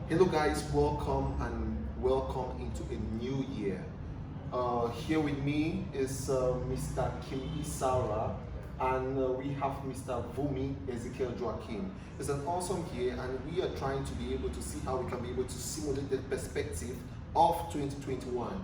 Hello guys, welcome into a new year. Here with me is Mr. Kim Isara and we have Mr. Vumi Ezekiel Joaquin. It's an awesome year and we are trying to be able to see how we can be able to simulate the perspective of 2021.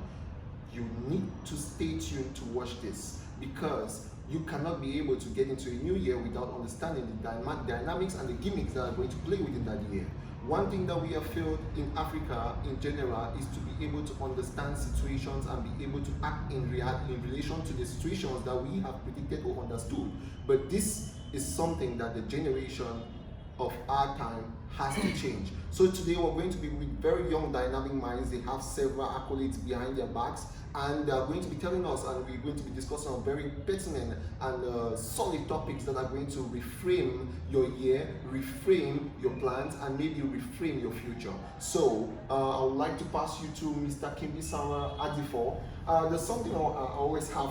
You need to stay tuned to watch this because you cannot be able to get into a new year without understanding the dynamics and the gimmicks that are going to play within that year. One thing that we have failed in Africa in general is to be able to understand situations and be able to act in relation to the situations that we have predicted or understood. But this is something that the generation of our time has to change. So today we're going to be with very young dynamic minds. They have several accolades behind their backs and they are going to be telling us, and we're going to be discussing on very pertinent and solid topics that are going to reframe your year, reframe your plans, and maybe reframe your future. So I would like to pass you to Mr. Kimbi Sama Adifo. There's something I always have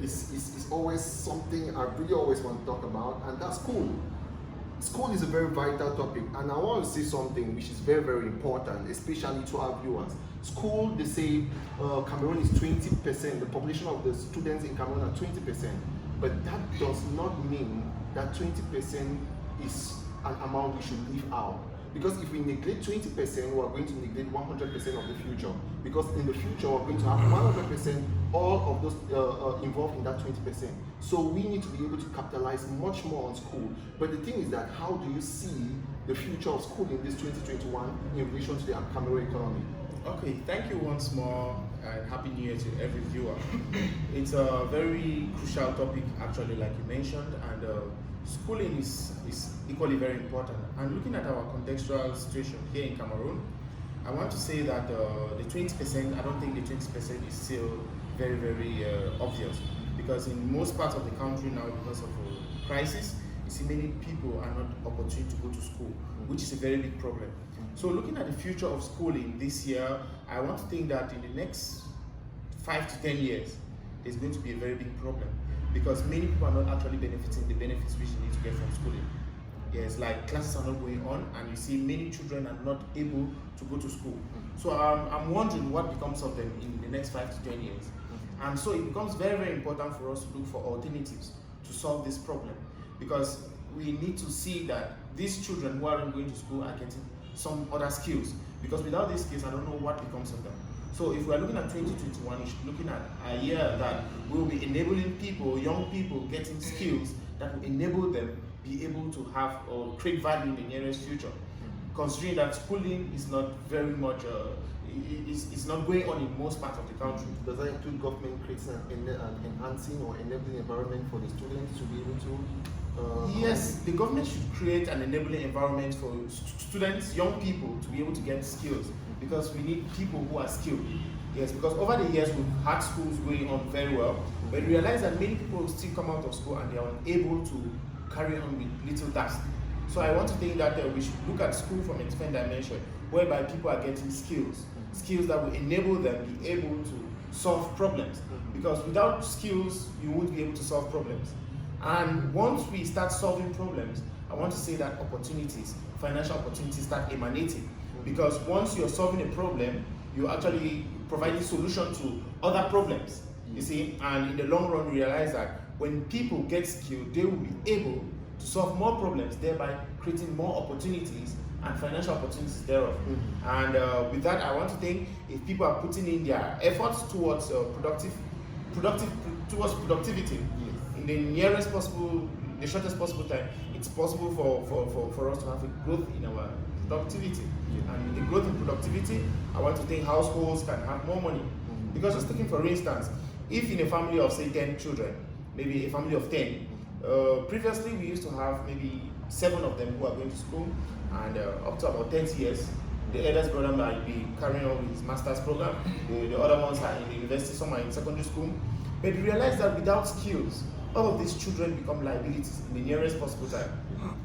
it's always something I really always want to talk about, and that's school. School is a very vital topic, and I want to say something which is very, very important, especially to our viewers. School, they say Cameroon is 20%, the population of the students in Cameroon are 20%, but that does not mean that 20% is an amount we should leave out. Because if we neglect 20%, we are going to neglect 100% of the future. Because in the future, we're going to have 100% all of those involved in that 20%. So we need to be able to capitalize much more on school. But the thing is that how do you see the future of school in this 2021 in relation to the Cameroon economy? Okay, thank you once more and Happy New Year to every viewer. It's a very crucial topic actually, like you mentioned, and schooling is equally very important. And looking at our contextual situation here in Cameroon, I want to say that the 20%, I don't think the 20% is still very, very obvious, because in most parts of the country now, because of a crisis, you see many people are not opportune to go to school, which is a very big problem. So looking at the future of schooling this year, I want to think that in the next 5 to 10 years, there's going to be a very big problem, because many people are not actually benefiting the benefits which they need to get from schooling. Yes, like classes are not going on, and you see many children are not able to go to school. So I'm wondering what becomes of them in the next 5 to 10 years. And so it becomes very, very important for us to look for alternatives to solve this problem, because we need to see that these children who aren't going to school are getting some other skills, because without these skills, I don't know what becomes of them. So if we're looking at 2021, we should be looking at a year that will be enabling people, young people, getting skills that will enable them be able to have or create value in the nearest future. Considering that schooling is not very much, it's not going on in most parts of the country. Does that include government creating an enhancing or enabling environment for the students to be able to? Yes, the government should create an enabling environment for students, young people, to be able to get skills, because we need people who are skilled. Yes, because over the years we've had schools going on very well, but we realize that many people still come out of school and they are unable to carry on with little tasks. So I want to think that we should look at school from a different dimension, whereby people are getting skills that will enable them be able to solve problems. Because without skills, you won't be able to solve problems. And once we start solving problems, I want to say that opportunities, financial opportunities, start emanating. Because once you're solving a problem, you're actually providing solution to other problems. You see, and in the long run, we realize that when people get skilled, they will be able to solve more problems, thereby creating more opportunities and financial opportunities thereof. And with that, I want to think if people are putting in their efforts towards productivity in the nearest possible, the shortest possible time, it's possible for us to have a growth in our productivity. And with the growth in productivity, I want to think households can have more money. Because just taking for instance, if in a family of say 10 children, maybe a family of 10, previously we used to have maybe 7 of them who are going to school, and up to about 10 years, the eldest brother might be carrying on with his master's program, the other ones are in the university, some are in secondary school. But we realize that without skills, all of these children become liabilities in the nearest possible time.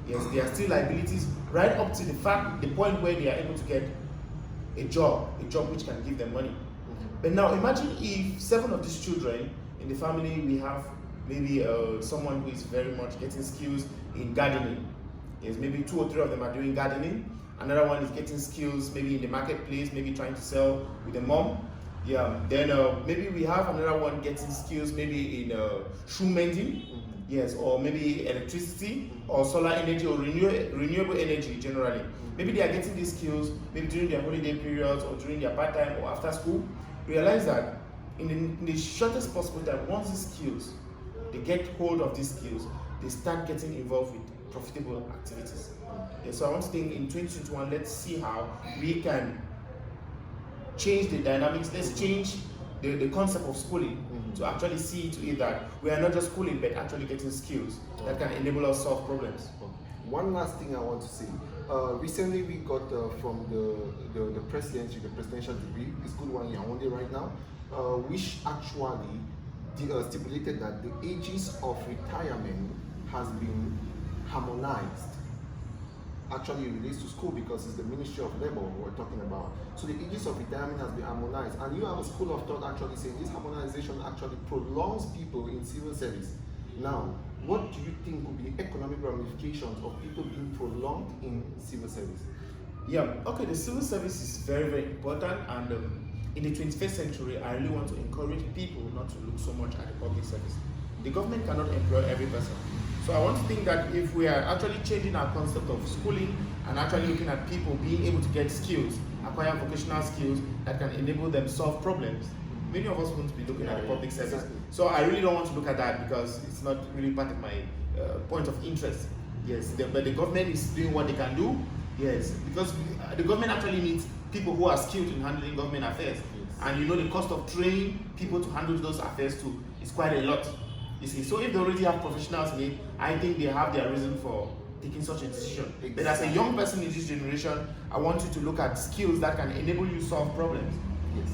Yes, they are still liabilities right up to the point where they are able to get a job which can give them money. But now imagine if 7 of these children in the family, we have maybe someone who is very much getting skills in gardening. Yes, maybe 2 or 3 of them are doing gardening, Another one is getting skills, maybe in the marketplace, maybe trying to sell with a mom. Yeah. Then maybe we have another one getting skills, maybe in shoe mending. Yes, or maybe electricity or solar energy or renewable energy generally. Maybe they are getting these skills maybe during their holiday periods or during their part-time or after school. Realize that in the shortest possible time, once these skills, they get hold of these skills, they start getting involved with profitable activities. Okay, so I want to think in 2021, let's see how we can change the dynamics. Let's change the concept of schooling to actually see to it that we are not just schooling but actually getting skills that can enable us solve problems. One last thing I want to say. Recently we got from the presidency, the presidential degree, it's good one year only right now, which actually stipulated that the ages of retirement has been harmonized. Actually it relates to school because it's the Ministry of Labor we're talking about. So the ages of retirement has been harmonized, and you have a school of thought actually saying this harmonization actually prolongs people in civil service. Now, what do you think would be the economic ramifications of people being prolonged in civil service? Yeah, okay, the civil service is very, very important, and in the 21st century, I really want to encourage people not to look so much at the public service. The government cannot employ every person. So I want to think that if we are actually changing our concept of schooling and actually looking at people being able to get skills, acquire vocational skills that can enable them solve problems, many of us won't be looking at the public service. Exactly. So I really don't want to look at that because it's not really part of my point of interest. Yes, but the government is doing what they can do. Yes, because the government actually needs people who are skilled in handling government affairs. Yes. And you know the cost of training people to handle those affairs too is quite a lot. You see, so if they already have professionals in it, I think they have their reason for taking such a decision. Exactly. But as a young person in this generation, I want you to look at skills that can enable you to solve problems.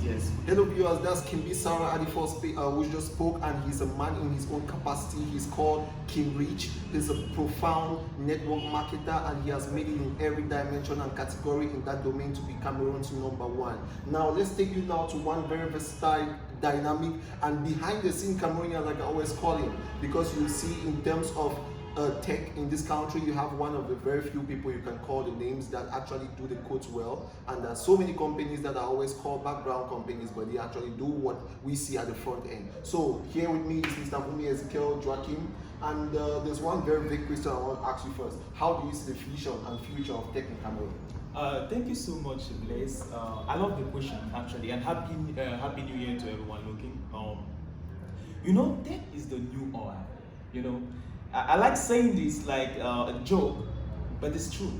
Yes. Hello viewers, that's Kimbi Sarah at the first who just spoke, and he's a man in his own capacity. He's called Kim Rich. He's a profound network marketer, and he has made it in every dimension and category in that domain to be Cameroon's #1. Now let's take you now to one very versatile, dynamic, and behind the scene Cameroonian, like I always call him, because you see in terms of tech in this country, you have one of the very few people you can call the names that actually do the codes well, and there are so many companies that are always called background companies, but they actually do what we see at the front end. So here with me is Mr. Vumi Ezekiel Joachim, and there's one very big question I want to ask you first. How do you see the vision and future of tech in Cameroon? Thank you so much, Blaise. I love the question actually, and happy New Year to everyone looking. You know, tech is the new oil. You know, I like saying this like a joke, but it's true.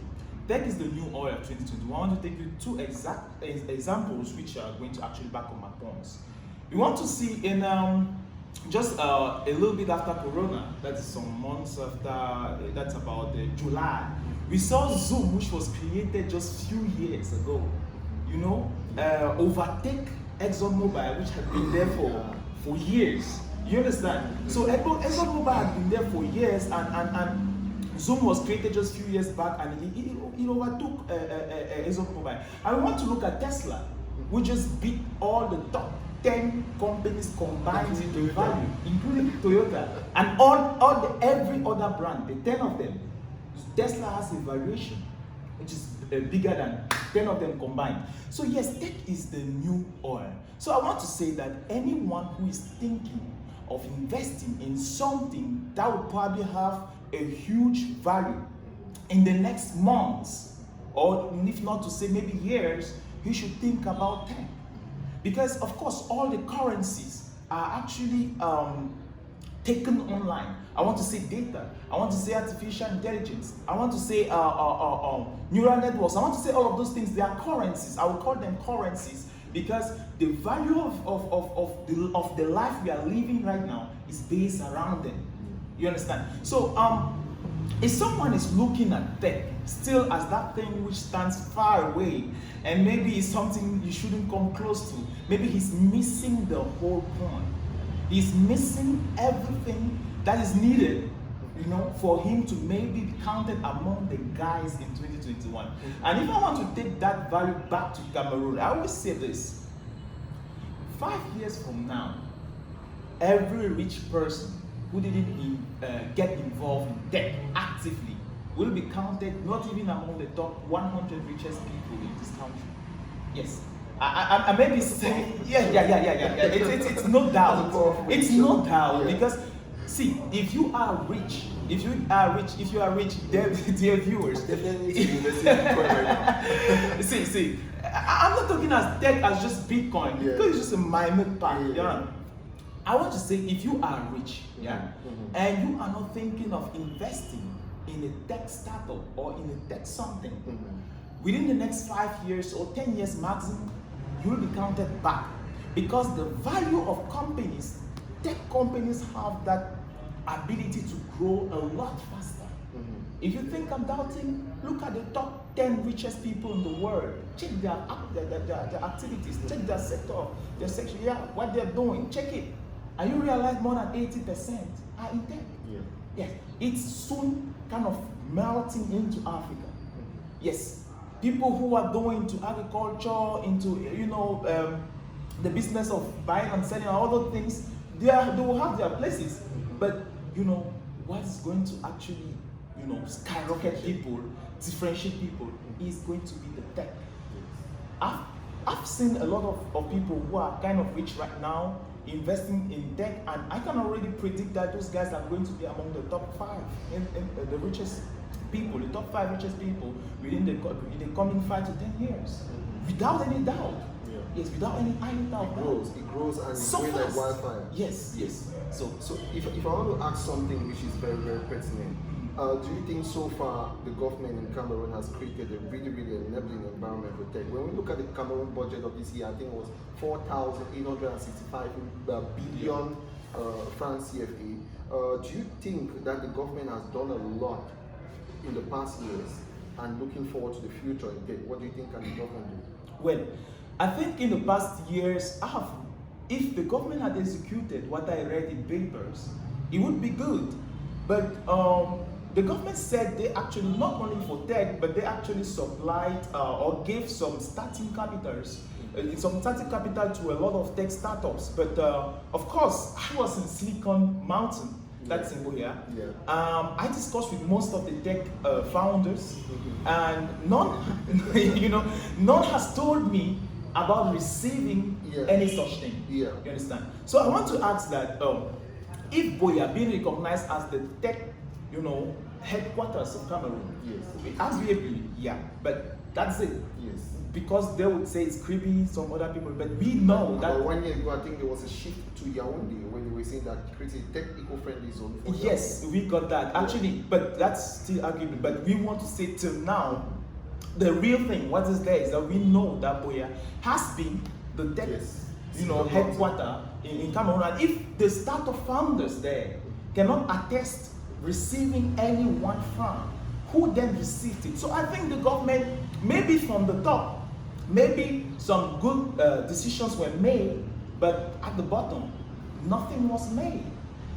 Tech is the new oil of 2021. I want to take you two exact examples which are going to actually back up my points. We want to see in just a little bit after Corona, that's some months after, that's about July, we saw Zoom, which was created just few years ago, you know, overtake ExxonMobil, which had been there for years. You understand? So ExxonMobil had been there for years, and Zoom was created just a few years back, and it overtook ExxonMobil. And we want to look at Tesla, which just beat all the top 10 companies combined into value, including Toyota, and every other brand, the 10 of them. Tesla has a valuation which is bigger than 10 of them combined. So yes, tech is the new oil. So I want to say that anyone who is thinking of investing in something that would probably have a huge value in the next months, or if not to say maybe years, you should think about tech. Because of course all the currencies are actually taken online. I want to say data, I want to say artificial intelligence, I want to say neural networks, I want to say all of those things. They are currencies. I will call them currencies because the value of the life we are living right now is based around them. You understand? So if someone is looking at tech still as that thing which stands far away, and maybe it's something you shouldn't come close to, maybe he's missing the whole point. He's missing everything that is needed, you know, for him to maybe be counted among the guys in 2021. And if I want to take that value back to Cameroon, I always say this: 5 years from now, every rich person who didn't get involved in tech actively will be counted not even among the top 100 richest people in this country. Yes. I may be saying, yeah. It's no doubt. It's no doubt because, see, if you are rich, dear viewers, see, I'm not talking as tech as just Bitcoin because it's just a minor part. I want to say, if you are rich, and you are not thinking of investing in a tech startup or in a tech something, within the next 5 years or 10 years maximum, you will be counted back because the value of companies, tech companies have that ability to grow a lot faster. If you think I'm doubting, look at the top 10 richest people in the world. Check their activities, check their sector, what they're doing, check it. And you realize more than 80% are in tech. Yes, it's soon kind of melting into Africa. Yes, people who are going into agriculture, into the business of buying and selling and all those things, they will have their places. But what is going to actually skyrocket people, differentiate people, is going to be the tech. I've seen a lot of people who are kind of rich right now investing in tech, and I can already predict that those guys are going to be among the top 5 in the richest people, the top 5 richest people in the coming 5 to 10 years, without any doubt. Yes, without any doubt. It grows and it's going like wildfire. Yes. So if I want to ask something which is very, very pertinent, do you think so far the government in Cameroon has created a really, really enabling environment for tech? When we look at the Cameroon budget of this year, I think it was 4,865 billion francs CFA. Do you think that the government has done a lot in the past years and looking forward to the future in tech? What do you think can the government do? Well, I think in the past years, if the government had executed what I read in papers, it would be good. But the government said they actually, not only for tech, but they actually supplied or gave some starting capital to a lot of tech startups. But of course, I was in Silicon Mountain, that's in Boya. I discussed with most of the tech founders, and none has told me about receiving any such thing. You understand? So I want to ask that if Boya being recognized as the tech, headquarters of Cameroon, arguably, but that's it. Because they would say it's creepy, some other people, but we know that. About 1 year ago, I think there was a shift to Yaoundé when they were saying that creating tech eco-friendly zone. Yes, we got that actually, but that's still arguable. But we want to say till now, the real thing, what is there, is that we know that Boya has been the tech, headquarter in Cameroon. And if the startup founders there cannot attest receiving any one fund, who then received it? So I think the government, maybe from the top, maybe some good decisions were made, but at the bottom, nothing was made.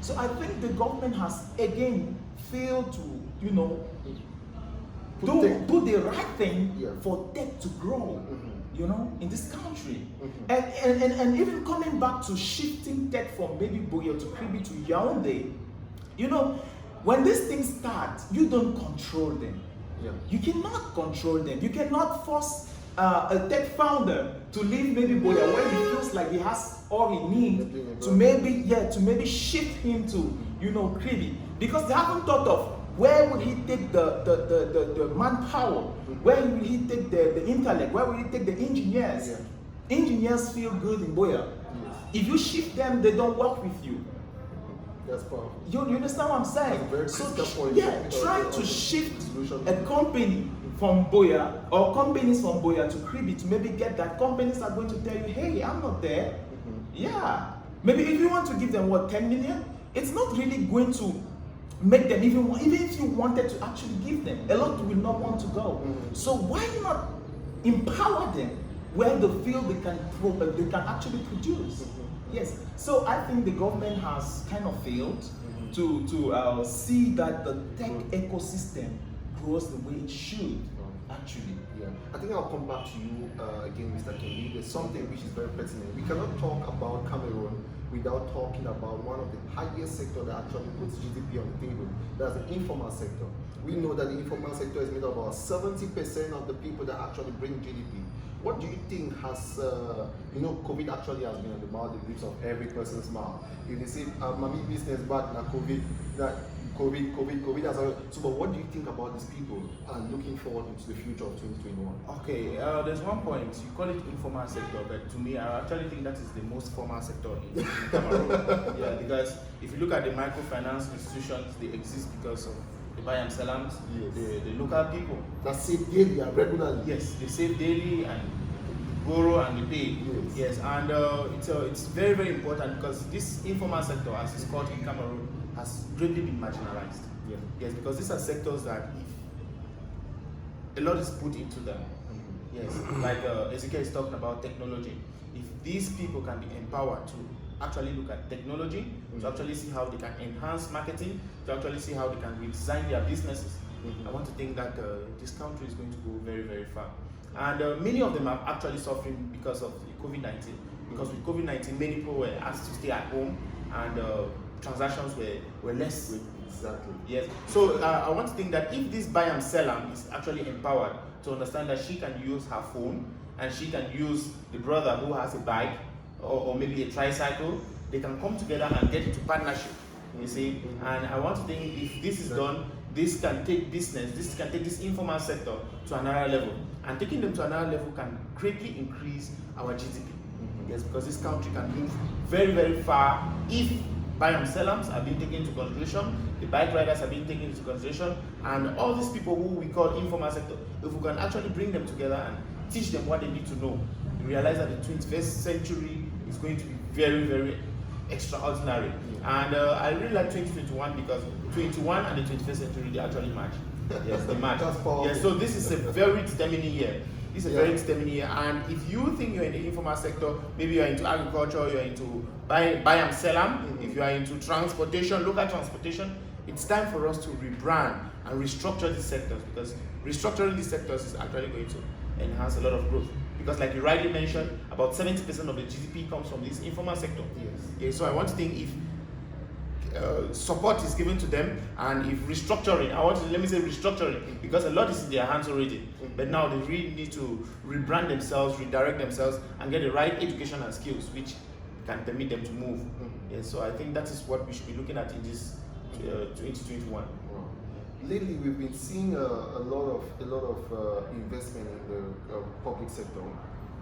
So I think the government has again failed to, do the right thing for tech to grow, in this country. And even coming back to shifting tech from maybe Boya to Kribi to Yaoundé, when these things start, you don't control them. You cannot control them. You cannot force a tech founder to leave maybe Boya where he feels like he has all he needs to maybe shift him to Kribi, because they haven't thought of where will he take the manpower, where will he take the intellect, where will he take the engineers. Engineers feel good in Boya. If you shift them, they don't work with you. That's powerful. You understand what I'm saying? So trying to shift a company from Boya or companies from Boya to Kribi to maybe get that, companies are going to tell you, hey, I'm not there. Maybe if you want to give them 10 million, it's not really going to make them, even if you wanted to actually give them, a lot will not want to go. So why not empower them where they feel they can actually produce? Yes, so I think the government has kind of failed to see that the tech ecosystem grows the way it should, actually. I think I'll come back to you again, Mr. Kendi. There's something which is very pertinent. We cannot talk about Cameroon without talking about one of the highest sector that actually puts GDP on the table. That's the informal sector. We know that the informal sector is made up of about 70% of the people that actually bring GDP. What do you think has, COVID actually has been on the mouth, the lips of every person's mouth. If they say, "Mami business bad, na COVID, COVID has." So, but what do you think about these people and looking forward into the future of 2021? Okay, there's one point. You call it informal sector, but to me, I actually think that is the most formal sector in Cameroon. Yeah, because if you look at the microfinance institutions, they exist because of the buy and sellers, Yes. the local people. That save daily and regularly. Yes, they save daily and borrow and they pay. Yes. Yes, and it's very, very important because this informal sector, as it's called in Cameroon, has greatly been marginalized. Yeah. Yes, because these are sectors that if a lot is put into them. Yes, like Ezekiel is talking about technology. If these people can be empowered to actually look at technology, to actually see how they can enhance marketing, to actually see how they can redesign their businesses, I want to think that this country is going to go very, very far. And many of them are actually suffering because of COVID-19. Because with COVID-19, many people were asked to stay at home and transactions were less. Exactly. Yes. So I want to think that if this buy and seller is actually empowered to understand that she can use her phone and she can use the brother who has a bike or maybe a tricycle, they can come together and get into partnership. You see, and I want to think if this is done, this can take business, this can take this informal sector to another level, and taking them to another level can greatly increase our GDP. Yes, because this country can move very, very far if buy and sellers are being taken into consideration, the bike riders are being taken into consideration, and all these people who we call informal sector, if we can actually bring them together and teach them what they need to know, you realize that the 21st century is going to be very, very extraordinary. And I really like 2021 because 21 and the 21st century, they actually match. Yes, they match. Yes, so this is a very determining year. This is a very determining year. And if you think you're in the informal sector, maybe you're into agriculture, you're into buy and sell, if you are into transportation, local transportation, it's time for us to rebrand and restructure these sectors, because restructuring these sectors is actually going to enhance a lot of growth. Because like you rightly mentioned, about 70% of the GDP comes from this informal sector. Yes. So I want to think if support is given to them, and if restructuring, let me say restructuring, because a lot is in their hands already, but now they really need to rebrand themselves, redirect themselves, and get the right education and skills which can permit them to move. Yes, so I think that is what we should be looking at in this 2021. Wow. Lately, we've been seeing a lot of investment in the public sector.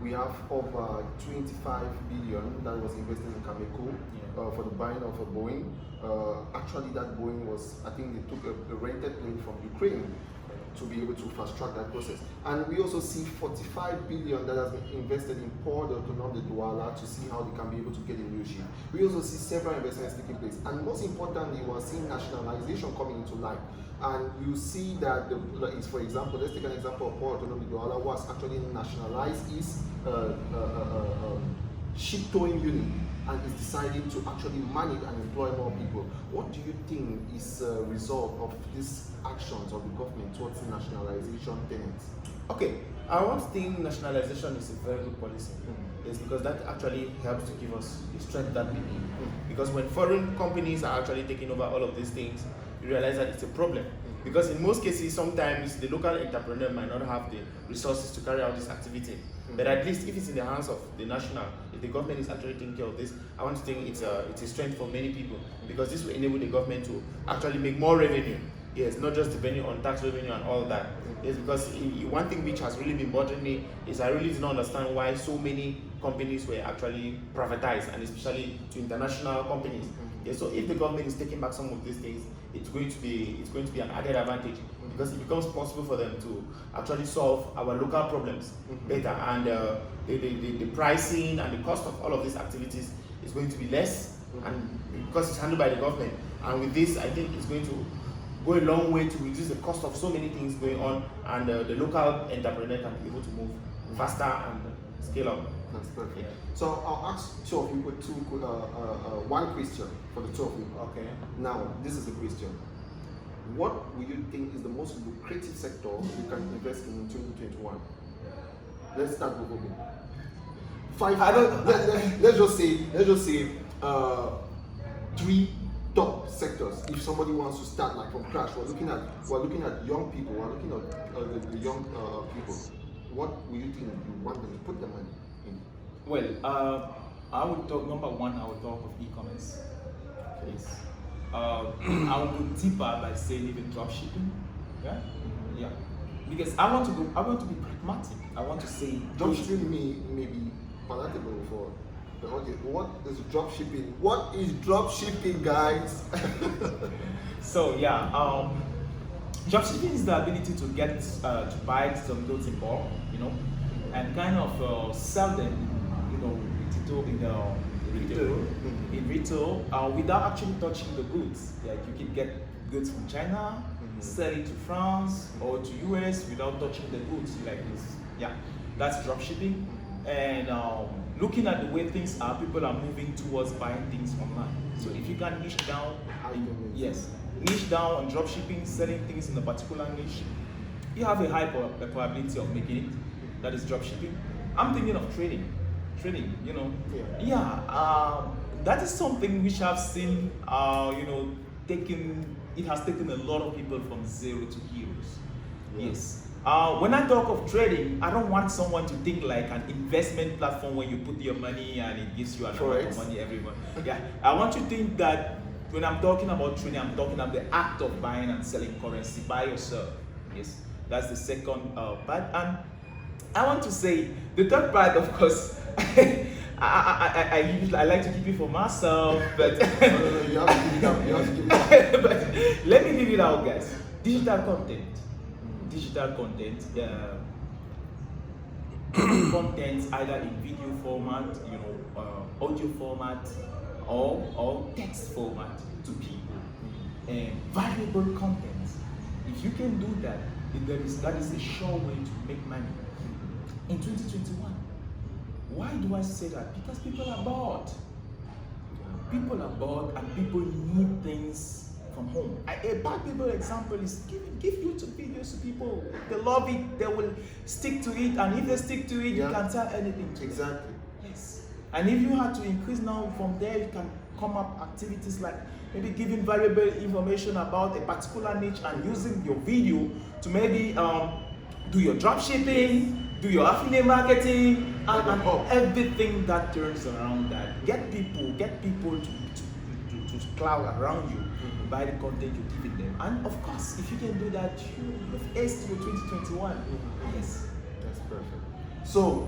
We have over 25 billion that was invested in Cameroon for the buying of a Boeing. Actually, that Boeing was, I think they took a rented plane from Ukraine to be able to fast track that process. And we also see 45 billion that has been invested in Port Autonome de Douala to see how they can be able to get a new ship. We also see several investments taking place. And most importantly, we're seeing nationalization coming into life. And you see that, for example, let's take an example of Port Autonome de Douala was actually nationalized its ship towing unit, and is deciding to actually manage and employ more people. What do you think is a result of these actions of the government towards the nationalization tenets? Okay, I want to think nationalization is a very good policy. Yes, because that actually helps to give us the strength that we need. Because when foreign companies are actually taking over all of these things, you realize that it's a problem. Because in most cases, sometimes the local entrepreneur might not have the resources to carry out this activity. But at least if it's in the hands of the national, if the government is actually taking care of this, I want to think it's a strength for many people, because this will enable the government to actually make more revenue. Yes, not just depending on tax revenue and all that. Yes, because one thing which has really been bothering me is I really do not understand why so many companies were actually privatized, and especially to international companies. Yes, so if the government is taking back some of these things, it's going to be an added advantage, because it becomes possible for them to actually solve our local problems better, and the pricing and the cost of all of these activities is going to be less, and because it's handled by the government. And with this, I think it's going to go a long way to reduce the cost of so many things going on, and the local entrepreneur can be able to move faster and scale up. That's perfect. Yeah. So I'll ask two of you one question for the two of you. Okay. Now, this is the question. What will you think is the most lucrative sector you can invest in 2021? Let's start with Obi. Let's just say 3 top sectors if somebody wants to start like from scratch? We're looking at young people. We're looking at the young people. What will you think you want them to put their money in? Well, I would talk, number one, I would talk of e-commerce. Yes. I would go deeper by saying even dropshipping. Yeah? Yeah. Because I want to be pragmatic. I want to say Dropshipping may be palatable for the audience. What is dropshipping? What is dropshipping, guys? So yeah, dropshipping is the ability to get to buy some goods in bulk, and kind of sell them, in retail, without actually touching the goods. Like you can get goods from China, sell it to France or to US without touching the goods like this. Yeah, that's dropshipping. And looking at the way things are, people are moving towards buying things online. So if you can niche down, niche down on dropshipping, selling things in a particular niche, you have a high probability of making it. That is dropshipping. I'm thinking of trading, that is something which I've seen, it has taken a lot of people from zero to heroes. Yeah. Yes. When I talk of trading, I don't want someone to think like an investment platform where you put your money and it gives you an amount of money every month. Yeah. I want you to think that when I'm talking about trading, I'm talking about the act of buying and selling currency by yourself. Yes. That's the second part. And I want to say the third part, of course, I like to keep it for myself, but you have to give it up. You have to give it up. But let me give it out, guys. Digital content, content either in video format, audio format, or text format to people, and valuable content. If you can do that, that is a sure way to make money. In 2021, why do I say that? Because people are bored. People are bored and people need things from home. A practical example is give YouTube videos to people. They love it, they will stick to it, and if they stick to it, you can sell anything to Exactly. them. Yes. And if you had to increase now from there, you can come up activities like maybe giving valuable information about a particular niche and using your video to maybe do your drop shipping, do your affiliate marketing, and everything that turns around that. Get people to cloud around you by the content you're giving them. And of course, if you can do that, you've aced your 2021. Yes. That's perfect. So,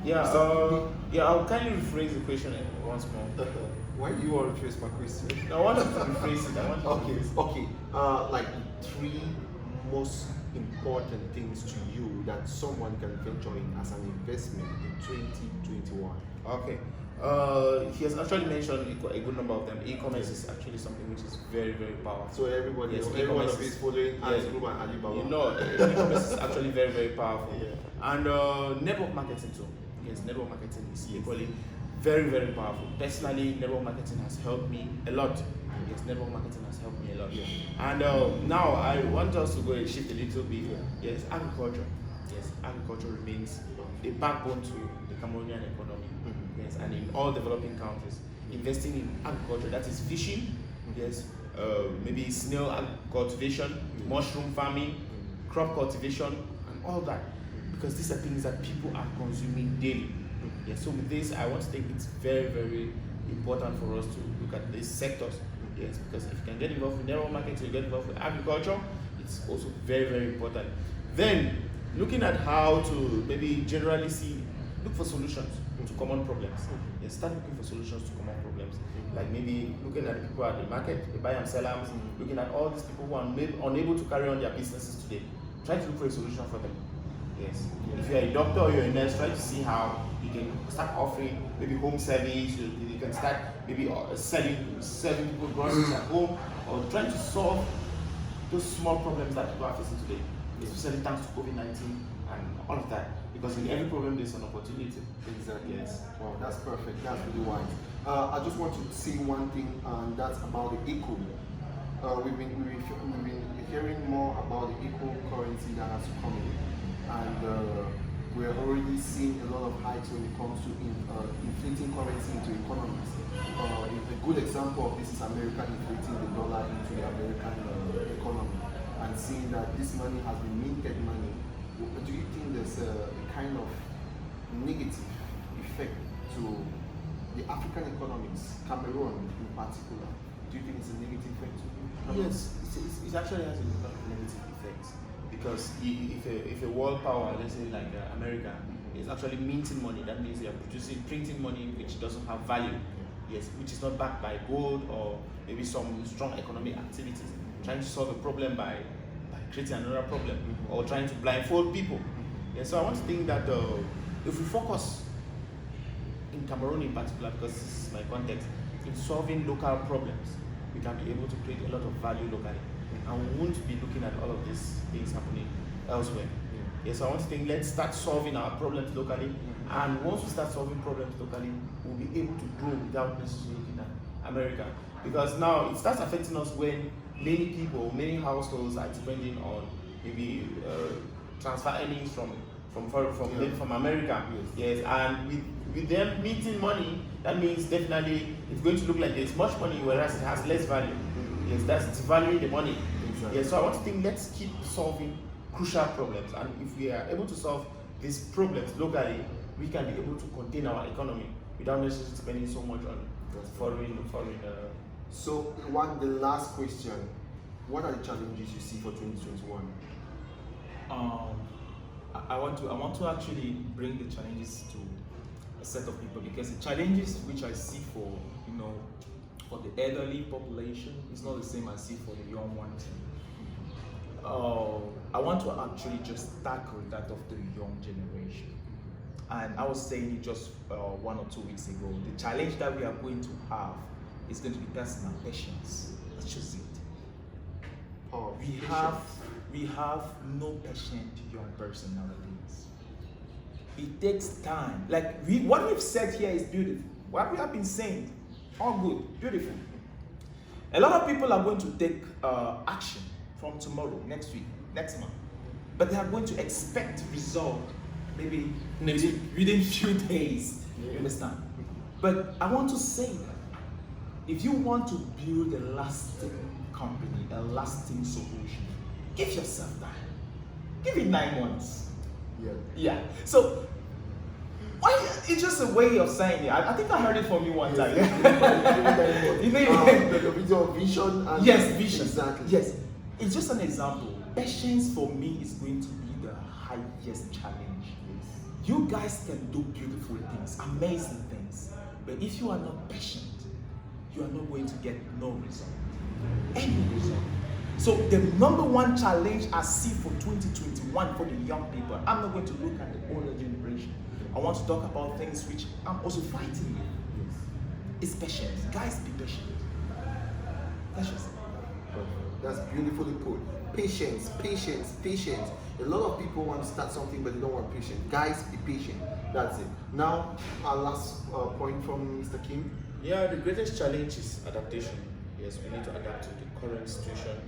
I'll kindly rephrase the question once more. Why do you want to rephrase my question? I want to rephrase it. Okay. Like three most important things to you that someone can venture in as an investment in 2021. Okay. He has actually mentioned a good number of them. E-commerce is actually something which is very, very powerful. So everybody, everyone of is following Group and Alibaba. E-commerce is actually very, very powerful. Yeah. And network marketing too. Yes, network marketing is equally very, very powerful. Personally, network marketing has helped me a lot. Yes, network marketing has helped me a lot. Yeah. And now I want us to go and shift a little bit. Yes, agriculture. Yes, agriculture remains a backbone to the Cameroonian economy. Yes, and in all developing countries, investing in agriculture, that is fishing, yes, maybe snail cultivation, mushroom farming, crop cultivation, and all that, because these are things that people are consuming daily. Yes, so with this, I want to think it's very, very important for us to look at these sectors. Yes, because if you can get involved with network marketing, you get involved with agriculture, it's also very, very important. Then, looking at how to maybe generally look for solutions to common problems. Yes, start looking for solutions to common problems. Like maybe looking at the people at the market, the buyer and sellers, looking at all these people who are unable to carry on their businesses today. Try to look for a solution for them. Yes. If you're a doctor or you're a nurse, try to see how you can start offering maybe home service. You can start maybe selling people groceries at home, or trying to solve those small problems that people are facing today, especially thanks to COVID-19 and all of that. Because in every problem there's an opportunity. Exactly. Yes. Wow, that's perfect. That's really wise. I just want to say one thing, and that's about the eco. We've been hearing more about the eco currency that has come in, and we're already seen a lot of hikes when it comes to inflating currency into economies. A good example of this is America inflating the dollar into the American economy and seeing that this money has been minted money. Do you think there's a kind of negative effect to the African economies, Cameroon in particular? Do you think it's a negative effect to Cameroon? Yes, it actually has a negative effect, because if a world power, let's say like America, is actually minting money, that means they are printing money which doesn't have value, yes, which is not backed by gold or maybe some strong economic activities, trying to solve a problem by creating another problem, or trying to blindfold people. Yeah, so I want to think that if we focus in Cameroon in particular, because this is my context, in solving local problems, we can be able to create a lot of value locally, and we won't be looking at all of these things happening elsewhere. Yes, so I want to think, let's start solving our problems locally, and once we start solving problems locally, we'll be able to grow without necessarily looking at America. Because now it starts affecting us when many people, many households are depending on maybe transfer earnings from America. Yes, and with them minting money, that means definitely it's going to look like there's much money, whereas it has less value. Yes, that's devaluing the money. Exactly. Yes, so I want to think, let's keep solving crucial problems, and if we are able to solve these problems locally, we can be able to contain our economy without necessarily spending so much on foreign. So, the last question: what are the challenges you see for 2021? I want to actually bring the challenges to a set of people, because the challenges which I see for for the elderly population is not the same I see for the young ones. I want to actually just tackle that of the young generation. And I was saying it just 1 or 2 weeks ago. The challenge that we are going to have is going to be personal patience. That's just it. We have no patient young person nowadays. It takes time. Like what we've said here is beautiful. What we have been saying, all good, beautiful. A lot of people are going to take action from tomorrow, next week, next month, but they are going to expect result maybe within few days. You understand? But I want to say that if you want to build a lasting company, a lasting solution, give yourself time. Give it 9 months. Yeah. So it's just a way of saying it. I think I heard it from you one time. The video of vision. And yes, vision. Exactly. Yes. It's just an example. Patience for me is going to be the highest challenge. You guys can do beautiful things, amazing things, but if you are not patient, you are not going to get no result, any result. So the number one challenge I see for 2021 for the young people, I'm not going to look at the older generation. I want to talk about things which I'm also fighting with. It's patience. Guys, be patient. That's just it. That's beautifully put. Patience, patience, patience. A lot of people want to start something, but they don't want patience. Guys, be patient. That's it. Now, our last point from Mr. Kim. Yeah, the greatest challenge is adaptation. Yes, we need to adapt to the current situation,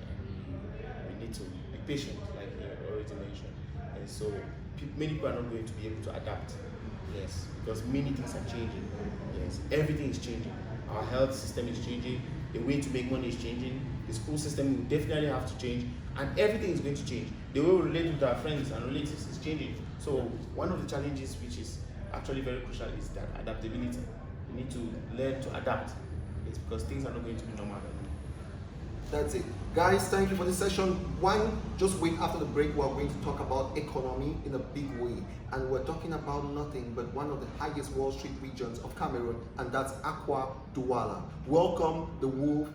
and we need to be patient, like you already mentioned. And so, many people are not going to be able to adapt. Yes, because many things are changing. Yes, everything is changing. Our health system is changing. The way to make money is changing. The school system will definitely have to change, and everything is going to change. The way we relate with our friends and relatives is changing. So one of the challenges which is actually very crucial is that adaptability. We need to learn to adapt. It's because things are not going to be normal. That's it. Guys, thank you for this session. Just wait after the break. We're going to talk about economy in a big way. And we're talking about nothing but one of the highest Wall Street regions of Cameroon, and that's Akwa Douala. Welcome, the Wolf.